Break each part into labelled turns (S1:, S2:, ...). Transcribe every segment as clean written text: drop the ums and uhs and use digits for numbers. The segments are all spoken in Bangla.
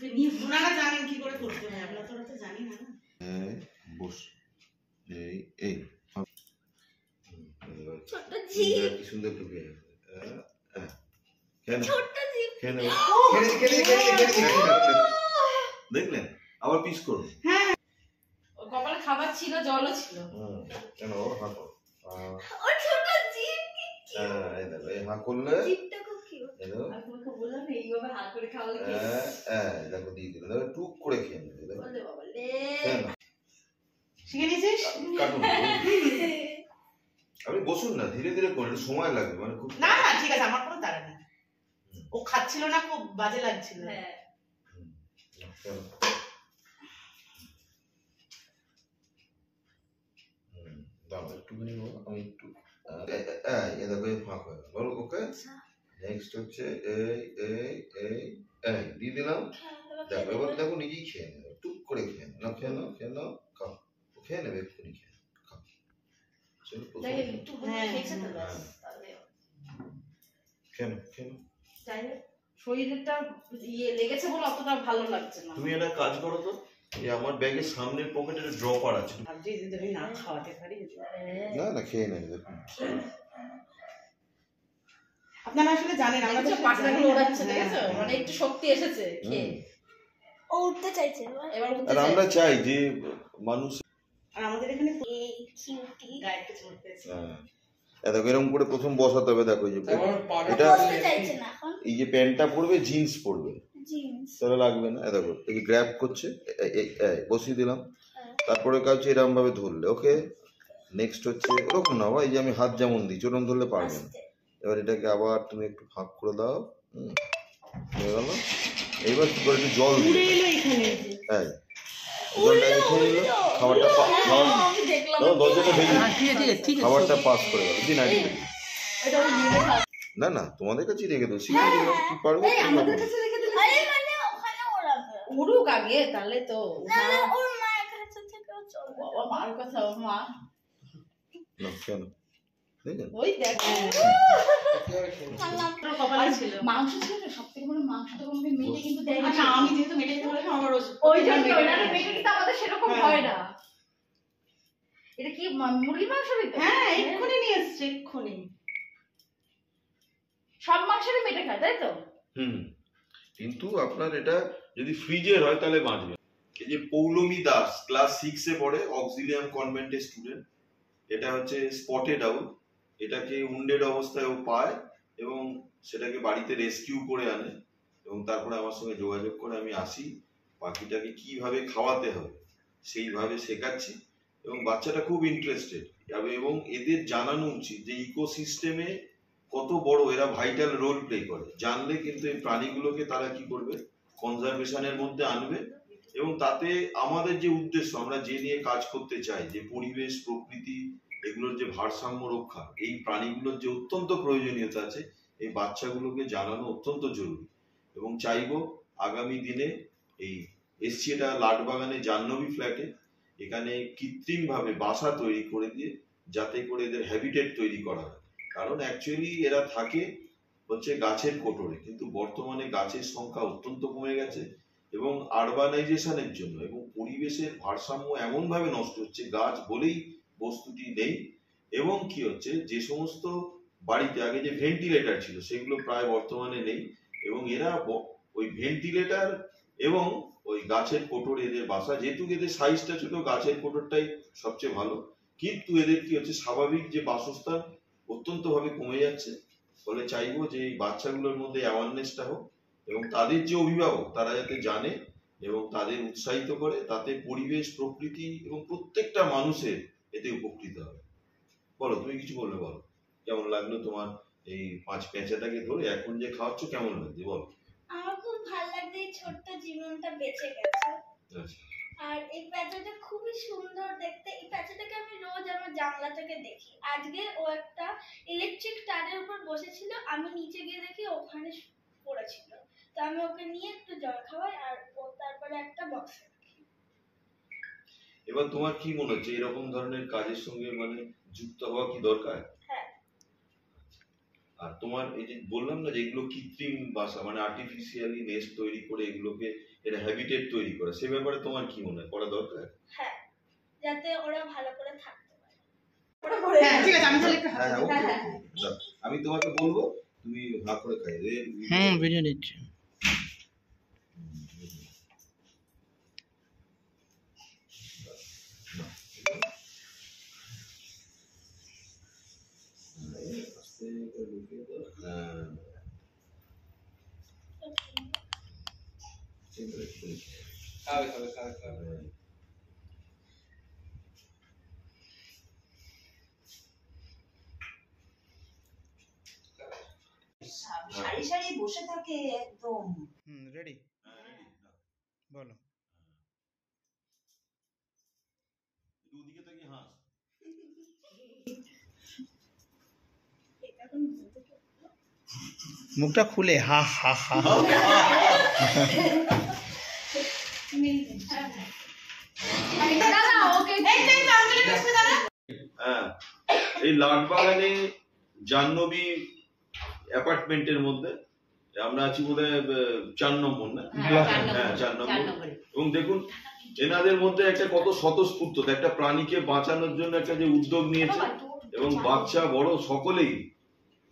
S1: ওনারা জানেন কি করে করতে হয়, আমরা তো ওরা জানি না।
S2: বস এই এই
S3: ছোট জিপ
S2: কি সুন্দর টুপি কেন
S3: ছোট জিপ
S2: কেন দেখলেন আবার পিস করুন।
S1: হ্যাঁ
S4: কপালে খাবার ছিল, জলও ছিল।
S2: কেন হাঁ করো
S3: ও ছোট জিপ
S2: এই দেখো এই হাঁ করলে
S3: জিপটা খুব কিউট।
S2: দেখো
S4: আমি তোমাকে বললাম না এইভাবে হাত করে খাওয়ালে
S2: দেখো দিয়ে দিল দেখো টুক করে খেয়ে নেবে দেখো
S4: বলে বাবা লে
S1: শিখে নিয়েছিস?
S2: কাটুন আপনি বসুন না, ধীরে ধীরে করুন, সময় লাগবে মানে খুব
S1: না না ঠিক আছে, আমার কোনো তাড়া নেই। ও খাচ্ছিল না, খুব বাজে লাগছিল।
S4: হ্যাঁ
S2: দাও একটুখানি আমি একটু দেখো ফাঁক হয়ে বলো ওকে। নেক্সট হচ্ছে এই এই এই এই দিয়ে দিলাম। দেখো এবার দেখো নিজেই খেয়ে নেবে, টুক করে খেয়ে নেবে, খেয়ে নাও খেয়ে নাও খাও, খেয়ে নেবে এক্ষুনি খেয়ে খাও।
S4: একটু খেয়েছে তো ব্যাস, তাহলে
S2: কেন কেন
S4: যাই হোক শরীরটা লেগেছে বলে অতটা ভালো লাগছে না।
S2: তুমি একটা কাজ করো তো, এই আমার ব্যাগের সামনের পকেটে ড্রপার আছে,
S1: ভাবছি যদি আমি না খাওয়াতে পারি।
S2: না না খেয়ে নেবে দেখুন।
S1: আপনারা আসলে জানেন আমরা তো
S4: পাখনাগুলো ওড়াচ্ছে, দেখেছো? মানে একটু শক্তি এসেছে খেয়ে।
S3: ও উঠতে চাইছে
S4: এবার
S2: আর আমরা চাই যে মানুষ
S1: আর আমাদের এখানে
S3: এই কিউটি
S1: গায়ে কিছু করতেছে।
S2: দেখো এরকম করে প্রথম বসাতে হবে। দেখো এই যে এটা
S3: বসতে চাইছে না এখন
S2: এই যে প্যান্টটা পরবে জিন্স পরবে
S3: জিন্স
S2: তাহলে লাগবে না। দেখো এই যে গ্র্যাব করছে বসিয়ে দিলাম, তারপরে কাজ এরকম ভাবে ধরলে ওকে। নেক্সট হচ্ছে ওরকম না, এই যে আমি হাত যেমন দিচ্ছি ওরকম ধরলে পারবে না। এবার এটাকে আবার তুমি একটু ফাঁক করে দাও, হয়ে গেল। এইবার কি করে একটু জল দিয়ে খাবারটা দরজাটা ভেঙে খাবারটা পাস করে গেল দিন আগে না না তোমাদের কাছে রেখে দাও, শিখে দিলাম কি পারবে।
S4: আমাদের কাছে রেখে দিলে
S3: আরে মানে ওখানে ওড়াবে
S4: উড়ুক আগে, তাহলে তো
S3: তাহলে ওর মায়ের কাছে থেকেও চলবে।
S4: বাবা মার কথা, ওর মা
S2: না কেন দেখেন
S4: ওই দেখ
S1: কপালে ছিল
S4: মাংস ছিল না, সব থেকে বড় মাংসটা কোনো মেটে কিন্তু দেয় না।
S1: আচ্ছা আমি যেহেতু মেটে যেতে বলেছি আমার
S4: ওই জন্য মেটে কিন্তু আমাদের সেরকম হয় না। এটা কি মুরগির মাংস দিতে?
S1: হ্যাঁ এক্ষুনি নিয়ে এসছে এক্ষুনি।
S4: সব মাংসেরই মেটে খায় তাই তো?
S2: কিন্তু আপনার এটা যদি ফ্রিজের হয় তাহলে বাঁচবে। এই যে পৌলমী দাস ক্লাস 6 এ পড়ে, অক্সিলিয়াম কনভেন্টের স্টুডেন্ট। এটা হচ্ছে স্পটেড আউল, এটাকে উন্ডেড অবস্থায় ও পায় এবং সেটাকে বাড়িতে রেস্কিউ করে আনে এবং তারপরে আমার সঙ্গে যোগাযোগ করে আমি আসি, পাখিটাকে কিভাবে খাওয়াতে হবে সেইভাবে শেখাচ্ছি এবং বাচ্চাটা খুব ইন্টারেস্টেড। এবং এদের জানানো উচিত যে ইকোসিস্টেমে কত বড় এরা ভাইটাল রোল প্লে করে। জানলে কিন্তু এই প্রাণীগুলোকে তারা কি করবে, কনজারভেশনের মধ্যে আনবে এবং তাতে আমাদের যে উদ্দেশ্য, আমরা যে নিয়ে কাজ করতে চাই, যে পরিবেশ প্রকৃতি এগুলোর যে ভারসাম্য রক্ষা, এই প্রাণীগুলোর যে অত্যন্ত প্রয়োজনীয়তা আছে, এই বাচ্চাগুলোকে জানানো অত্যন্ত জরুরি। এবং চাইবো আগামী দিনে এই এসছি এটা লাটবাগানে জাহ্নবী ফ্ল্যাটে, এখানে কৃত্রিম ভাবে বাসা তৈরি করে দিয়ে যাতে করে এদের হ্যাবিটেট তৈরি করা হয়। কারণ অ্যাকচুয়ালি এরা থাকে হচ্ছে গাছের কোটরে, কিন্তু বর্তমানে গাছের সংখ্যা অত্যন্ত কমে গেছে এবং আরবানাইজেশনের জন্য এবং পরিবেশের ভারসাম্য এমন ভাবে নষ্ট হচ্ছে, গাছ বলেই বস্তুটি নেই। এবং কি হচ্ছে, যে সমস্ত বাড়িতে আগে যে ভেন্টিলেটর ছিল সেগুলো প্রায় বর্তমানে নেই এবং এরা ওই ভেন্টিলেটর এবং ওই গাছের কোটরে এদের বাসা, যেহেতু এদের সাইজটা ছোট, গাছের কোটরটাই সবচেয়ে ভালো, কিন্তু এদের কি হচ্ছে স্বাভাবিক যে বাসস্থান অত্যন্ত ভাবে কমে যাচ্ছে। ফলে চাইবো যে এই বাচ্চাগুলোর মধ্যে অ্যাওয়ারনেসটা হোক এবং তাদের যে অভিভাবক তারা যাতে জানে এবং তাদের উৎসাহিত করে, তাতে পরিবেশ প্রকৃতি এবং প্রত্যেকটা মানুষের এতে উপকৃত হবে। বলো তুমি কিছু বলবে, বলো কেমন লাগলো তোমার এই 5 পেঁচাটাকে ধরে এখন যে খাওয়াচ্ছ, কেমন লাগছে বলো।
S3: আমার খুব ভালো লাগছে এই ছোট্ট জীবনটা বেঁচে গেছে।
S2: আচ্ছা
S3: আর এই প্যাঁচাটা খুবই সুন্দর দেখতে। এই প্যাঁচাটাকে আমি রোজ আমার জানলা থেকে দেখি। আজকে ও একটা ইলেকট্রিক তারের উপর বসেছিল, আমি নিচে গিয়ে দেখি ওখানে পড়েছিল। তো আমি ওকে নিয়ে একটু জল খাওয়াই আর ও তারপরে একটা বক্সে রাখি।
S2: এবার তোমার কি মনে হচ্ছে এরকম ধরনের কাজের সঙ্গে মানে যুক্ত হওয়া কি দরকার?
S3: হ্যাঁ।
S2: আর তোমার এই যে বললাম না যে এগুলো কৃত্রিম বাসা, মানে আর্টিফিশিয়ালি নেস্ট তৈরি করে এগুলোকে এটা হ্যাবিটেট তৈরি করা, সে ব্যাপারে তোমার কি মনে হয় করা দরকার?
S3: হ্যাঁ, যাতে ওরা ভালো করে থাকতে পারে।
S1: হ্যাঁ ঠিক আছে, আমি তাহলে একটু
S2: হ্যাঁ,
S1: হাতে
S2: okay,
S1: দিই।
S2: okay. দাও। আমি তোমাকে বলবো, তুমি ভাগ করে খাইয়ে
S5: ভিডিও দিচ্ছি।
S6: সারি সারি বসে থাকে একদম।
S5: রেডি বলো।
S2: ওদিকে তাকিয়ে হাস।
S5: মুখটা খুলে হা হা হা।
S4: দাদা ওকে
S2: হ্যাঁ, এই লাটবাগানে জাহ্নবী অ্যাপার্টমেন্টের মধ্যে আমরা আছি বোধহয় 4 নম্বর না? হ্যাঁ 4 নম্বর। এবং দেখুন এনাদের মধ্যে একটা কত স্বতঃস্ফূর্ততা, একটা প্রাণীকে বাঁচানোর জন্য একটা যে উদ্যোগ নিয়েছে, এবং বাচ্চা বড় সকলেই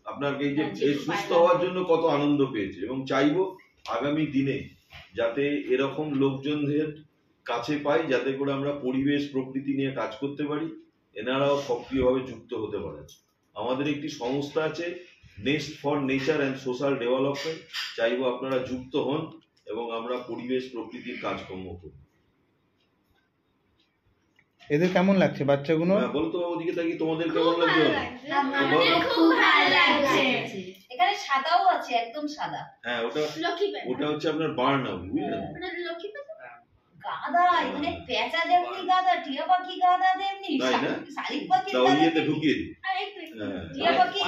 S2: আপনার এই যে এই সুস্থ হওয়ার জন্য কত আনন্দ পেয়েছে। এবং চাইবো আগামী দিনে যাতে এরকম লোকজনদের কাছে পাই, যাতে করে আমরা পরিবেশ প্রকৃতি নিয়ে কাজ করতে পারি, এনারাও সক্রিয়ভাবে যুক্ত হতে পারেন। আমাদের একটি সংস্থা আছে nest for nature and social development, চাইবো আপনারা যুক্ত হন এবং আমরা পরিবেশ প্রকৃতির কাজকর্ম করি।
S5: এদের কেমন লাগছে বাচ্চাগুলো?
S2: হ্যাঁ বলো তো ওদিকে থাকি, তোমাদের কেমন লাগছে?
S3: আমাদের খুব ভালো লাগছে।
S6: এখানে সাদাও আছে, একদম সাদা।
S2: হ্যাঁ ওটা
S3: লক্ষ্মী প্যাঁচা।
S2: ওটা হচ্ছে আপনার বার্ন আউল, বুঝলেন?
S3: ওটা লক্ষ্মী প্যাঁচা।
S6: গাদা, এখানে পেঁচা যেমনি গাদা, টিয়া পাখি গাদা তেমনি,
S2: তাই না?
S6: শালিক পাখি
S2: তা ওই ইয়েতে ঢুকিয়ে দিই।
S3: আর একটু
S2: হ্যাঁ
S6: টিয়া পাখি